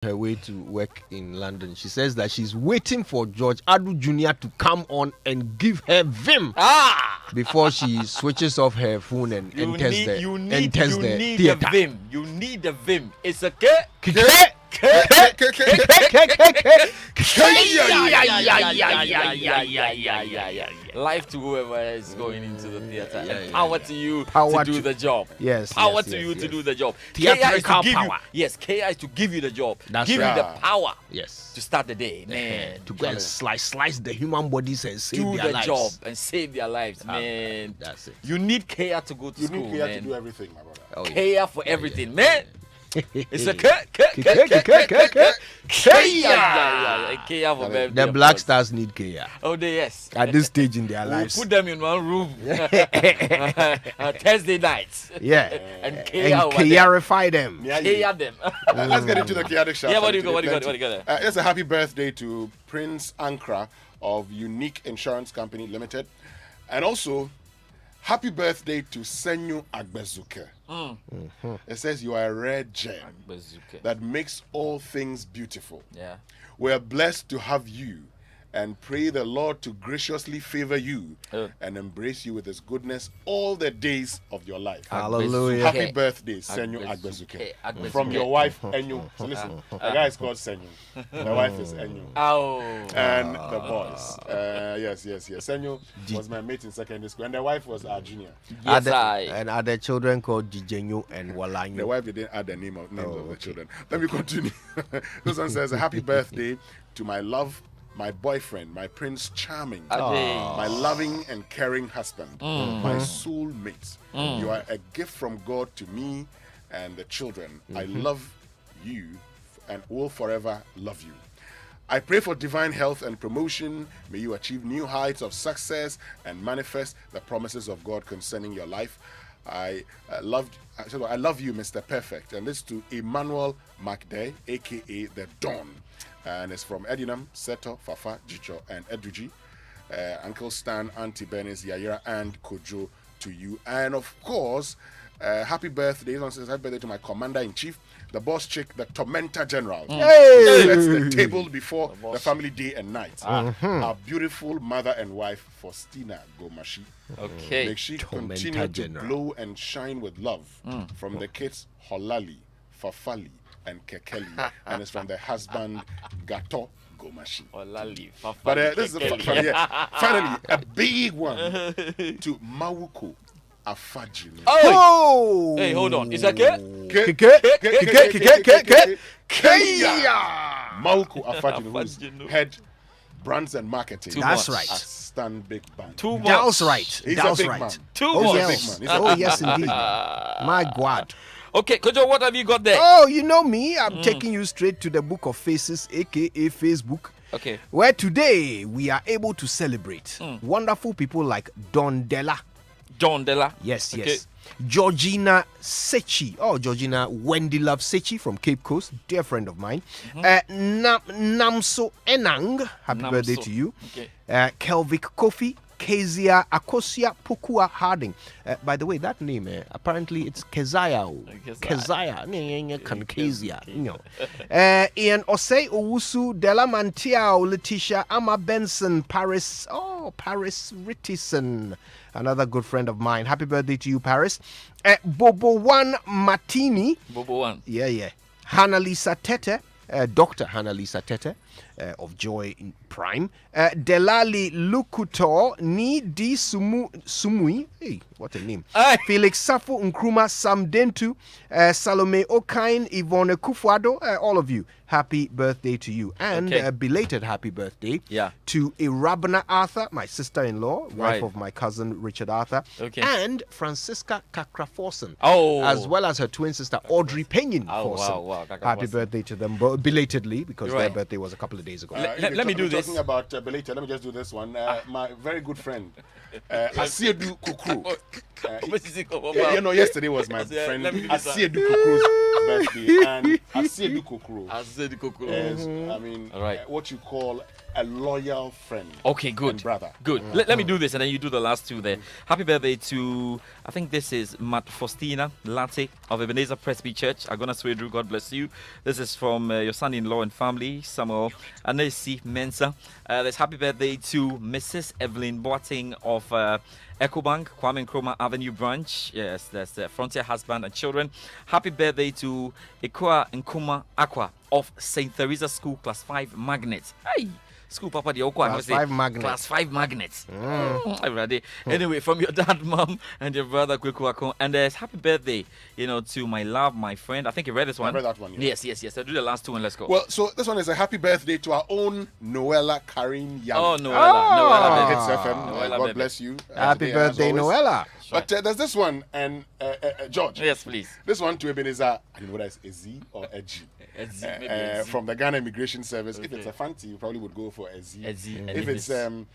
her way to work in London. She says that she's waiting for George Adu Jr. to come on and give her vim before she switches off her phone and enters the theater. Vim. You need the vim. It's a life to whoever is going into the theater, and power to you to do the job. Yes, power to you to do the job. Theatrical power. Yes, KI is to give you the job. That's give right. you the power. Yes, to start the day, man. To go and slice the human bodies and save do their the lives. job and save their lives, man. That's it. You need KI to go to school, You need KI man. to do everything, my brother. Oh, KI for everything, man. It's a KI for them. The Black Stars need Kia Oh, yes. at this stage in their We'll lives. put them in one room Thursday nights. Yeah, and Kiarify them. Kia them. Let's get into the chaotic shout. Yeah, what do you got? It's a happy birthday to Prince Ankra of Unique Insurance Company Limited, and also happy birthday to Senyu Agbezuke. It says you are a rare gem that makes all things beautiful. Yeah. We are blessed to have you and pray the Lord to graciously favor you and embrace you with his goodness all the days of your life. Hallelujah. Happy birthday, Senyu Agbezuke. From your wife, Enyu. So listen, the guy is called Senyu. The wife is Enyu. Oh. And the boys. Yes. Senyu was my mate in secondary school, and the wife was our junior. Yes, And are the children called Jijenyu and The Walanyu? wife didn't add the names of the children. Let me continue. This one says, happy birthday to my love, my boyfriend, my Prince Charming, my loving and caring husband, my soulmate. You are a gift from God to me and the children. I love you and will forever love you. I pray for divine health and promotion. May you achieve new heights of success and manifest the promises of God concerning your life. I love you, Mr. Perfect. And this to Emmanuel Macday, aka the Don. And it's from Edinam, Seto, Fafa, Jicho, and Eduji. Uncle Stan, Auntie Bernice, Yaira, and Kojo to you. And of course, happy birthday. This one says happy birthday to my commander-in-chief, the boss chick, the tormentor general. Hey! Sets the table before the family day and night. Our beautiful mother and wife, Faustina Gomashi. Okay. May she Tormentor continue to general. glow and shine with love from the kids Holali, Fafali, and Kekeli. And it's from the husband, Gato Gomashi. But this is finally a big one to Mawuko Afajin. Oh! Hey, hold on. Is that Mawuko Afajin, who's head brands and marketing. That's right. At Stan Big Band. That's right. He's That's a big right. man. Oh He's a yes. big man. Oh yes, indeed. My God. Okay, Kojo, what have you got there? Oh, you know me. I'm taking you straight to the Book of Faces, aka Facebook. Okay. Where today we are able to celebrate wonderful people like Don Della. John Della. Yes. Okay. Georgina Sechi. Oh, Georgina Wendy Love Sechi from Cape Coast, dear friend of mine. Namso Enang, happy Namso. birthday to you. Okay. Kelvic Kofi, Kezia Akosia Pokua Harding. By the way, that name, apparently it's Kezia. Kezia. Kezia. Ian Osei Owusu, Della Mantiao, Letitia, Amma Benson, Paris. Oh, Paris Rittison. Another good friend of mine. Happy birthday to you, Paris. Bobo One Martini. Bobo One. Yeah. Hannah Lisa Tete. Dr. Hannah Lisa Tete of Joy in Prime. Delali Lukuto Ni Di Sumui. Hey, what a name. Felix Safo Nkrumah Sam Dentu. Salome Okain, Yvonne Kufuado. All of you. Happy birthday to you. And a belated happy birthday to Irabna Arthur, my sister-in-law, wife of my cousin Richard Arthur. Okay. And Francisca Kakra-Forson. Oh. As well as her twin sister Audrey Penyon Forson. Wow. Happy birthday to them belatedly, because their birthday was a couple of days ago. Let me do this. Talking about belated, let me just do this one. My very good friend, Asiedu Kukru. Yesterday was my friend Asiedu Kukru's birthday. And Asedu Kokoro Asedu Kokoro. is, I mean, All right. what you call a loyal friend. Okay, good. And brother. Good. Let me do this and then you do the last two there. Happy birthday to, I think this is Matt Faustina Latte of Ebenezer Presby Church. Agona Swedru, God bless you. This is from your son-in-law and family, Samuel Anesi Mensa. There's happy birthday to Mrs. Evelyn Boateng of EcoBank, Kwame Nkrumah Avenue branch. Yes, that's the Frontier husband and children. Happy birthday to Ikua Nkuma Aqua of St. Teresa School Class 5 Magnet. Hey! School Papa the Okwa. Class 5 magnet. Class 5 magnets. Anyway, from your dad, mom, and your brother Kwekuako. And there's happy birthday, to my love, my friend. I think you read this one. I read that one. Yeah. Yes. I'll do the last two and let's go. Well, so this one is a happy birthday to our own Noella Karim Young. Oh, Noella. Hits FM. Noella, God baby. bless you. Happy today, birthday, as always. Noella. But there's this one, and George. Yes, please. This one to Ebenezer, I don't know whether it's a Z or a G. From the Ghana Immigration Service. Okay. If it's a fancy, you probably would go for a Z. A Z. If it's an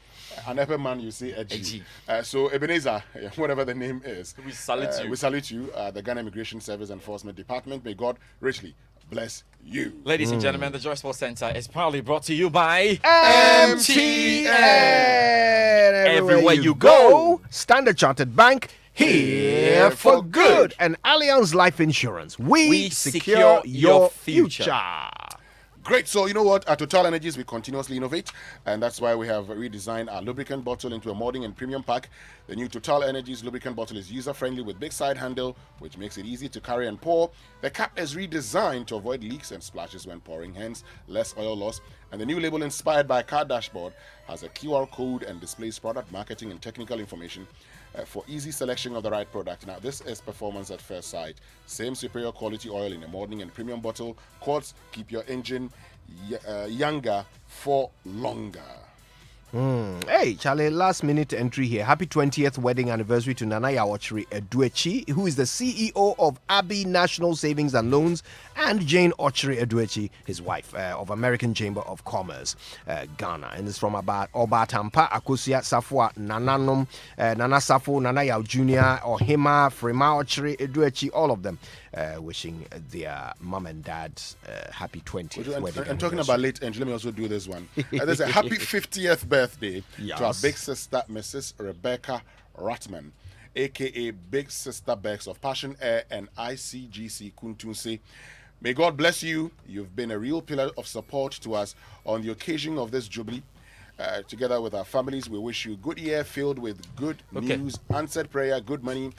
upper man, you say a G. A G. So Ebenezer, whatever the name is, we salute you. We salute you, the Ghana Immigration Service Enforcement Department. May God richly bless you. Ladies and gentlemen, the Joy Sports Center is proudly brought to you by MTN. Everywhere you go, Standard Chartered Bank, here for good. And Allianz Life Insurance. We secure your future. Great. So, you know what? At Total Energies, we continuously innovate, and that's why we have redesigned our lubricant bottle into a modern and premium pack. The new Total Energies lubricant bottle is user-friendly with big side handle, which makes it easy to carry and pour. The cap is redesigned to avoid leaks and splashes when pouring, hence less oil loss. And the new label, inspired by a car dashboard, has a QR code and displays product marketing and technical information for easy selection of the right product. Now, this is performance at first sight. Same superior quality oil in a modern and premium bottle. Quartz, keep your engine younger for longer. Hey, Charlie, last minute entry here. Happy 20th wedding anniversary to Nana Yawochiri Eduechi, who is the CEO of Abbey National Savings and Loans, and Jane Ochiri Eduechi, his wife, of American Chamber of Commerce, Ghana. And it's from about Obatampa, Akosia, Safwa, Nananom, Nana Safo, Nana Yaw Jr., Ohima, Frema Ochiri Eduechi, all of them wishing their mom and dad happy 20th wedding. And talking about late age, let me also do this one. There's a happy 50th birthday to our big sister, Mrs. Rebecca Ratman, aka Big Sister Bex of Passion Air and ICGC Kuntunse. May God bless you. You've been a real pillar of support to us on the occasion of this jubilee. Together with our families, we wish you a good year filled with good news, answered prayer, good money,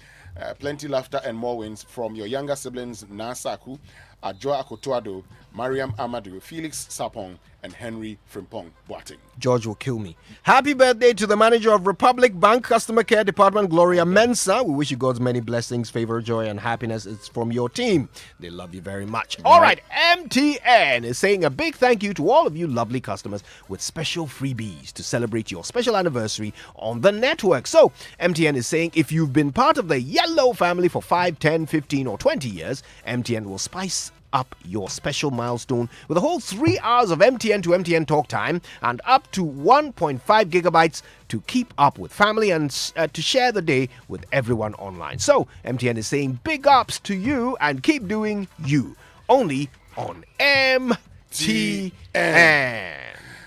plenty laughter, and more wins from your younger siblings, Nasaku, Ajoa Akotuado, Mariam Amadou, Felix Sapong, and Henry Frimpong Boateng. George will kill me. Happy birthday to the manager of Republic Bank Customer Care Department, Gloria Mensa. We wish you God's many blessings, favor, joy, and happiness. It's from your team. They love you very much. All right, MTN is saying a big thank you to all of you lovely customers with special freebies to celebrate your special anniversary on the network. So, MTN is saying if you've been part of the Yellow family for 5, 10, 15, or 20 years, MTN will spice up your special milestone with a whole 3 hours of MTN to MTN talk time and up to 1.5 gigabytes to keep up with family and to share the day with everyone online. So MTN is saying big ups to you and keep doing you. Only on MTN.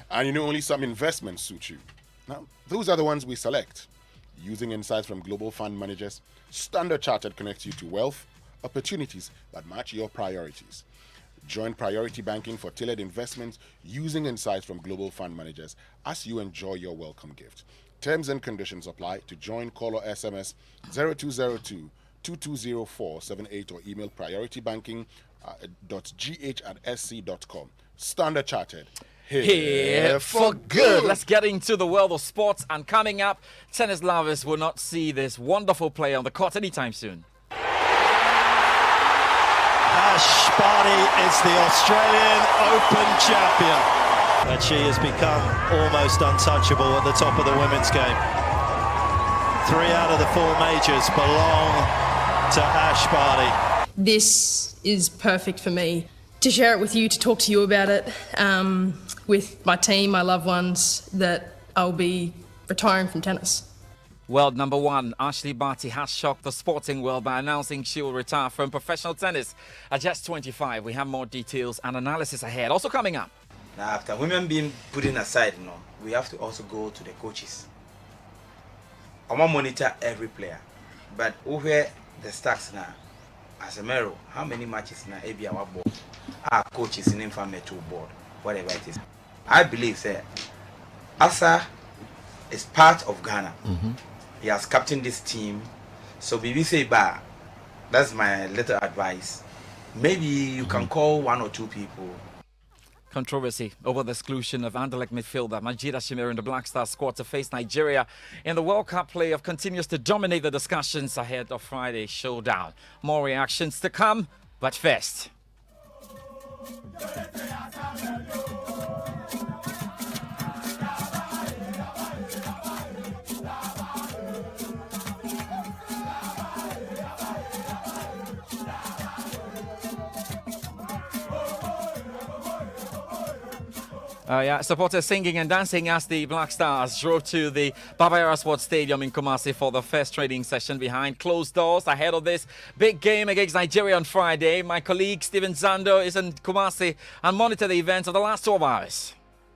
And only some investments suit you. Now, those are the ones we select. Using insights from global fund managers, Standard Chartered connects you to wealth opportunities that match your priorities. Join Priority Banking for tailored investments using insights from global fund managers as you enjoy your welcome gift. Terms and conditions apply. To join, call or SMS 0202-220478 or email prioritybanking.gh@sc.com. Standard Chartered. Here for good. Let's get into the world of sports. And coming up, tennis lovers will not see this wonderful player on the court anytime soon. Ash Barty is the Australian Open champion. And she has become almost untouchable at the top of the women's game. 3 out of the 4 majors belong to Ash Barty. This is perfect for me. To share it with you, to talk to you about it, with my team, my loved ones, that I'll be retiring from tennis. World number one, Ashley Barty has shocked the sporting world by announcing she will retire from professional tennis at just 25. We have more details and analysis ahead. Also coming up. Now, after women being put aside, we have to also go to the coaches. I want to monitor every player, but over the stacks now, as a matter, how many matches now? Maybe our board, our coaches in infamy to board, whatever it is. I believe that Asa is part of Ghana. He has captained this team. So BBC Bar, that's my little advice. Maybe you can call one or two people. Controversy over the exclusion of Anderlecht midfielder Majid Ashimir in the Black Stars squad to face Nigeria in the World Cup playoff continues to dominate the discussions ahead of Friday's showdown. More reactions to come, but first. Supporters singing and dancing as the Black Stars drove to the Baba Yara Sports Stadium in Kumasi for the first training session behind closed doors ahead of this big game against Nigeria on Friday. My colleague Stephen Zando is in Kumasi and monitored the events of the last 12 hours.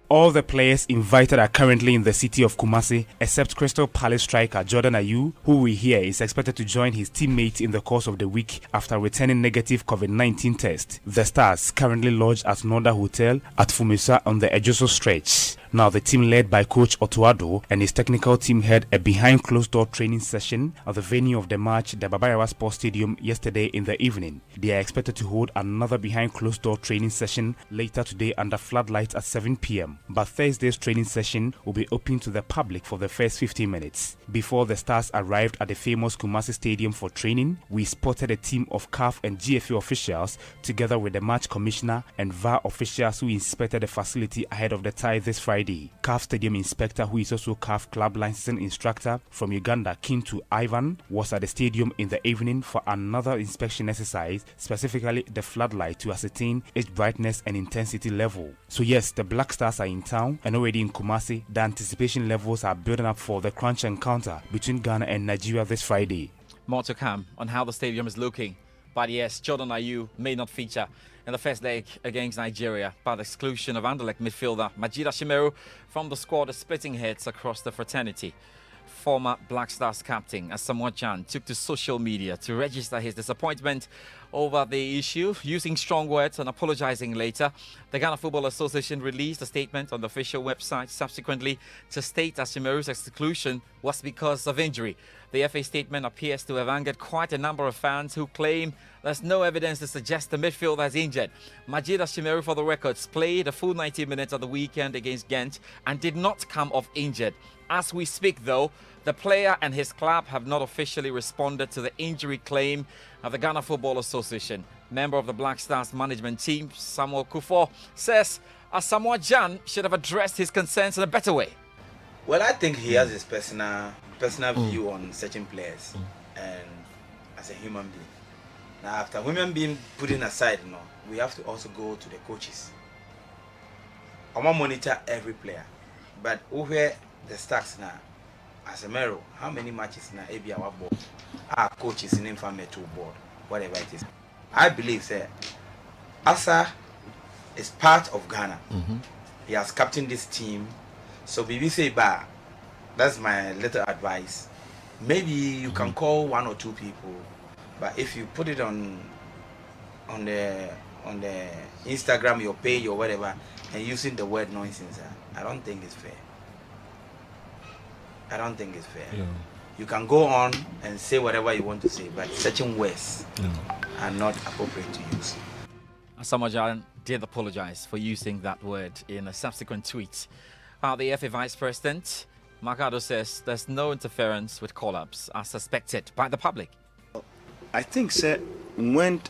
All the players invited are currently in the city of Kumasi, except Crystal Palace striker Jordan Ayew, who we hear is expected to join his teammates in the course of the week after returning negative COVID-19 test. The Stars currently lodged at Noda Hotel at Fumisa on the Ejoso stretch. Now, the team led by Coach Otuado and his technical team had a behind closed-door training session at the venue of the match, the Baba Yara Sports Stadium, yesterday in the evening. They are expected to hold another behind closed-door training session later today under floodlights at 7 p.m. But Thursday's training session will be open to the public for the first 15 minutes. Before the Stars arrived at the famous Kumasi Stadium for training, we spotted a team of CAF and GFA officials together with the match commissioner and VAR officials who inspected the facility ahead of the tie this Friday. CAF Stadium Inspector, who is also CAF Club Licensing Instructor from Uganda, Kintu Ivan, was at the stadium in the evening for another inspection exercise, specifically the floodlight to ascertain its brightness and intensity level. So yes, the Black Stars are in town and already in Kumasi. The anticipation levels are building up for the crunch encounter between Ghana and Nigeria this Friday. More to come on how the stadium is looking. But yes, Jordan Ayew may not feature in the first leg against Nigeria, by the exclusion of Anderlecht midfielder Majid Ashimeru from the squad is splitting heads across the fraternity. Former Black Stars captain Asamoah Gyan took to social media to register his disappointment over the issue, using strong words and apologizing later. The Ghana Football Association released a statement on the official website subsequently to state Ashimeru's exclusion was because of injury. The FA statement appears to have angered quite a number of fans who claim there's no evidence to suggest the midfielder is injured. Majid Ashimeru, for the records, played a full 90 minutes at the weekend against Ghent and did not come off injured. As we speak, though, the player and his club have not officially responded to the injury claim of the Ghana Football Association. Member of the Black Stars management team, Samuel Kufo, says Asamoah Gyan should have addressed his concerns in a better way. Well, I think he has his personal view on certain players and as a human being. Now, after women being put aside, we have to also go to the coaches. I want to monitor every player, but over the stacks now, as a matter, how many matches now? Maybe our board, our coaches in infamy to board, whatever it is. I believe that Asa is part of Ghana. He has captained this team. So BBC Bar, that's my little advice. Maybe you can call one or two people, but if you put it on the Instagram, your page or whatever, and using the word nonsense, I don't think it's fair. I don't think it's fair. Yeah. You can go on and say whatever you want to say, but certain words are not appropriate to use. Asamoah Gyan did apologize for using that word in a subsequent tweet. The FA Vice President, Makado, says there's no interference with call-ups as suspected by the public. I think, sir, when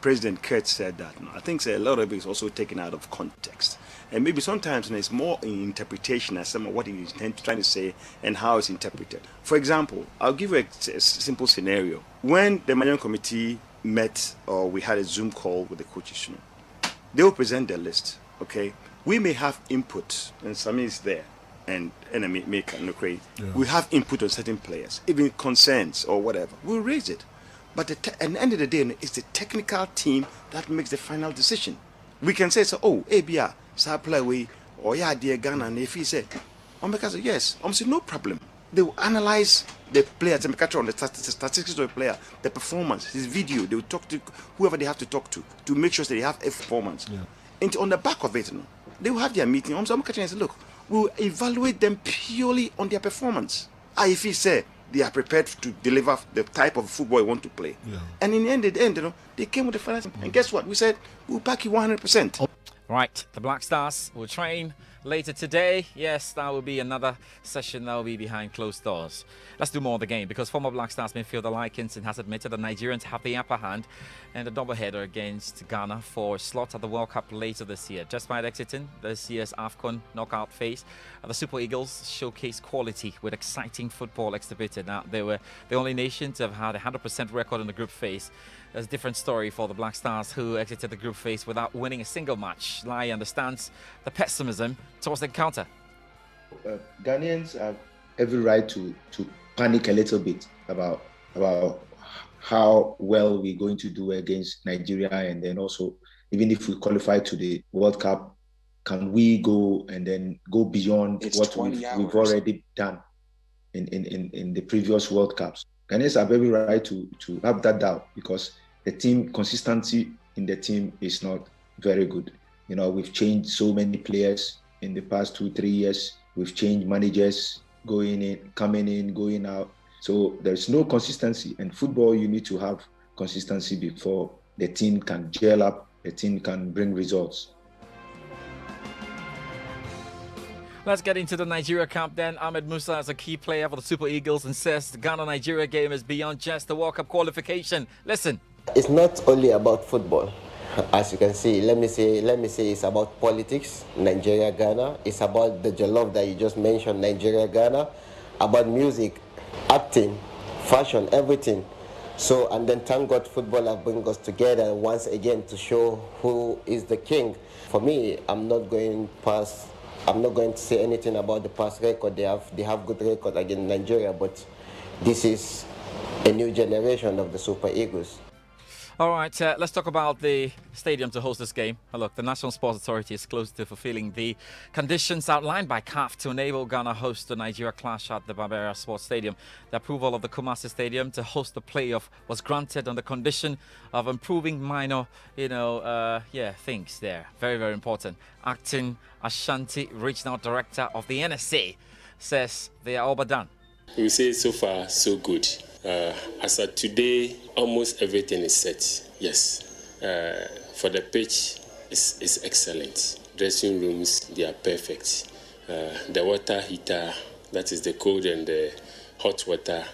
President Kurt said that, I think, sir, a lot of it is also taken out of context. And maybe sometimes it's more in interpretation as some of what he's trying to say and how it's interpreted. For example, I'll give you a simple scenario. When the management committee met or we had a Zoom call with the coaches, they will present their list, okay? We may have input, and Sami is there, and make we have input on certain players, even concerns or whatever, we'll raise it. But at the end of the day, it's the technical team that makes the final decision. We can say, so, ABR, so play away, or yeah, dear Ghana, and if he said, because yes, I'm saying no problem. They will analyze the players and catch on the statistics of the player, the performance, his video. They will talk to whoever they have to talk to make sure that they have a performance. Yeah. And on the back of it, they will have their meeting. I'm catching and say, look, we'll evaluate them purely on their performance. If he say they are prepared to deliver the type of football they want to play. Yeah. And in the end, they came with the finance. And guess what? We said, we'll back you 100%. Right, the Black Stars will train later today. Yes, that will be another session that will be behind closed doors. Let's do more of the game, because former Black Stars midfielder Lykinson has admitted the Nigerians have the upper hand and a doubleheader against Ghana for a slot at the World Cup later this year. Despite exiting this year's AFCON knockout phase, the Super Eagles showcased quality with exciting football exhibited. Now, they were the only nation to have had a 100% record in the group phase. There's a different story for the Black Stars, who exited the group phase without winning a single match. Lai understands the pessimism towards the encounter. Ghanaians have every right to panic a little bit about how well we're going to do against Nigeria, and then also, even if we qualify to the World Cup, can we go and then go beyond what we've already done in the previous World Cups? Ghanaians have every right to have that doubt, because the team consistency in the team is not very good. We've changed so many players in the past 2-3 years. We've changed managers, going in, coming in, going out. So there's no consistency. And football, you need to have consistency before the team can gel up, the team can bring results. Let's get into the Nigeria camp then. Ahmed Musa is a key player for the Super Eagles and says the Ghana-Nigeria game is beyond just the World Cup qualification. Listen. It's not only about football. As you can see, let me say it's about politics, Nigeria-Ghana. It's about the jollof that you just mentioned, Nigeria-Ghana. About music, acting, fashion, everything. So, and then thank God football have bring us together once again to show who is the king. For me, I'm not going to say anything about the past record. They have good record against Nigeria, but this is a new generation of the Super Eagles. All right, let's talk about the stadium to host this game. Look, the National Sports Authority is close to fulfilling the conditions outlined by CAF to enable Ghana host the Nigeria clash at the Barbera Sports Stadium. The approval of the Kumasi Stadium to host the playoff was granted on the condition of improving minor, things there. Very, very important. Acting Ashanti Regional Director of the NSA says they are all but done. We say so far, so good. As of today, almost everything is set. Yes. For the pitch, it's excellent. Dressing rooms, they are perfect. The water heater, that is the cold and the hot water,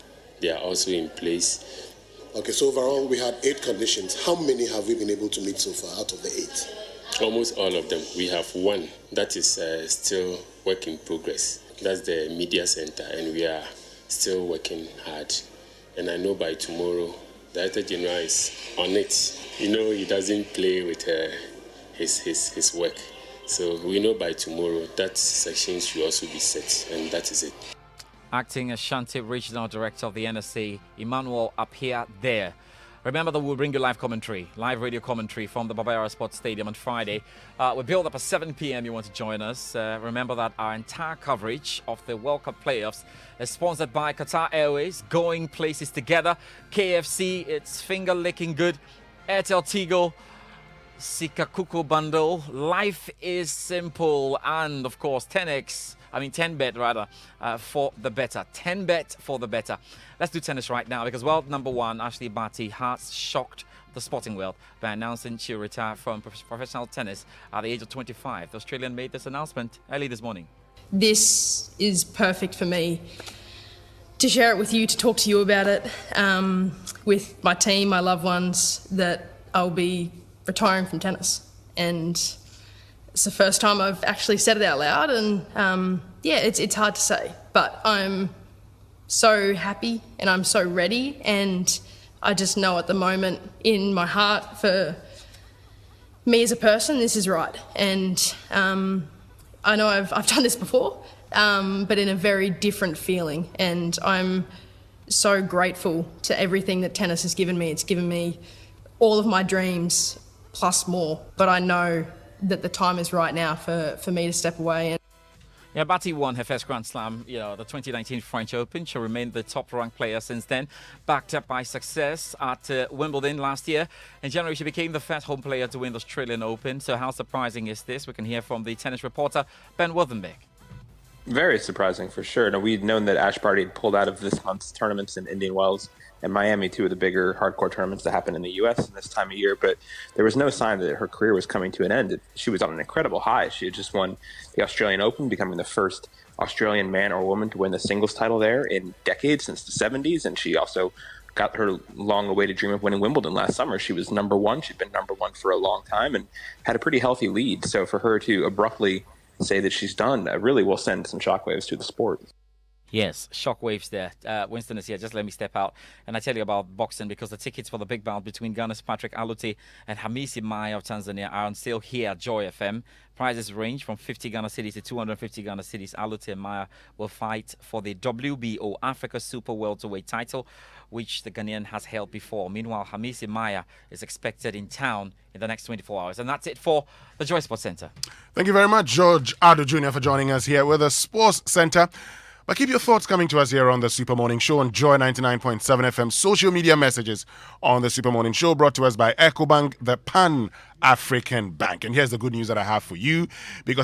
they are also in place. Okay, so overall we had 8 conditions. How many have we been able to meet so far out of the 8? Almost all of them. We have 1 that is still work in progress. That's the media center, and we are still working hard. And I know by tomorrow, the Director General is on it. He doesn't play with his work. So we know by tomorrow that section should also be set, and that is it. Acting Ashanti Regional Director of the NSA, Emmanuel Appiah there. Remember that we'll bring you live radio commentary from the Barbera Sports Stadium on Friday. We build up at 7 p.m. You want to join us. Remember that our entire coverage of the World Cup playoffs is sponsored by Qatar Airways, going places together. KFC, it's finger licking good. Airtel Tigo, Sikakuko bundle. Life is simple. And of course, 10bet rather, for the better. 10bet for the better. Let's do tennis right now, because world number 1, Ashley Barty, has shocked the sporting world by announcing she'll retire from professional tennis at the age of 25. The Australian made this announcement early this morning. This is perfect for me to share it with you, to talk to you about it, with my team, my loved ones, that I'll be retiring from tennis. And it's the first time I've actually said it out loud, and it's hard to say, but I'm so happy and I'm so ready, and I just know at the moment in my heart, for me as a person, this is right. And I know I've done this before, but in a very different feeling. And I'm so grateful to everything that tennis has given me. It's given me all of my dreams plus more. But I know that the time is right now for me to step away. Yeah, Batty won her first Grand Slam, the 2019 French Open. She remained the top-ranked player since then, backed up by success at Wimbledon last year. In January, she became the first home player to win the Australian Open. So how surprising is this? We can hear from the tennis reporter, Ben Wothenbeek. Very surprising, for sure. Now, we'd known that Ash Barty had pulled out of this month's tournaments in Indian Wells and Miami, two of the bigger hardcore tournaments that happen in the U.S. in this time of year, but there was no sign that her career was coming to an end. She was on an incredible high. She had just won the Australian Open, becoming the first Australian man or woman to win the singles title there in decades, since the 70s, and she also got her long-awaited dream of winning Wimbledon last summer. She was number one. She'd been number one for a long time and had a pretty healthy lead. So for her to abruptly say that she's done really will send some shockwaves to the sport. Yes, shockwaves there. Winston is here. Just let me step out and I tell you about boxing, because the tickets for the big bout between Ghana's Patrick Alute and Hamisi Maya of Tanzania are on sale here at Joy FM. Prices range from 50 Ghana cedis to 250 Ghana cedis. Alute and Maya will fight for the WBO Africa Super Welterweight title, which the Ghanaian has held before. Meanwhile, Hamisi Maya is expected in town in the next 24 hours. And that's it for the Joy Sports Centre. Thank you very much, George Ado Jr., for joining us here with the Sports Centre. But keep your thoughts coming to us here on the Super Morning Show on Joy99.7 FM. Social media messages on the Super Morning Show, brought to us by EcoBank, the Pan-African Bank. And here's the good news that I have for you, because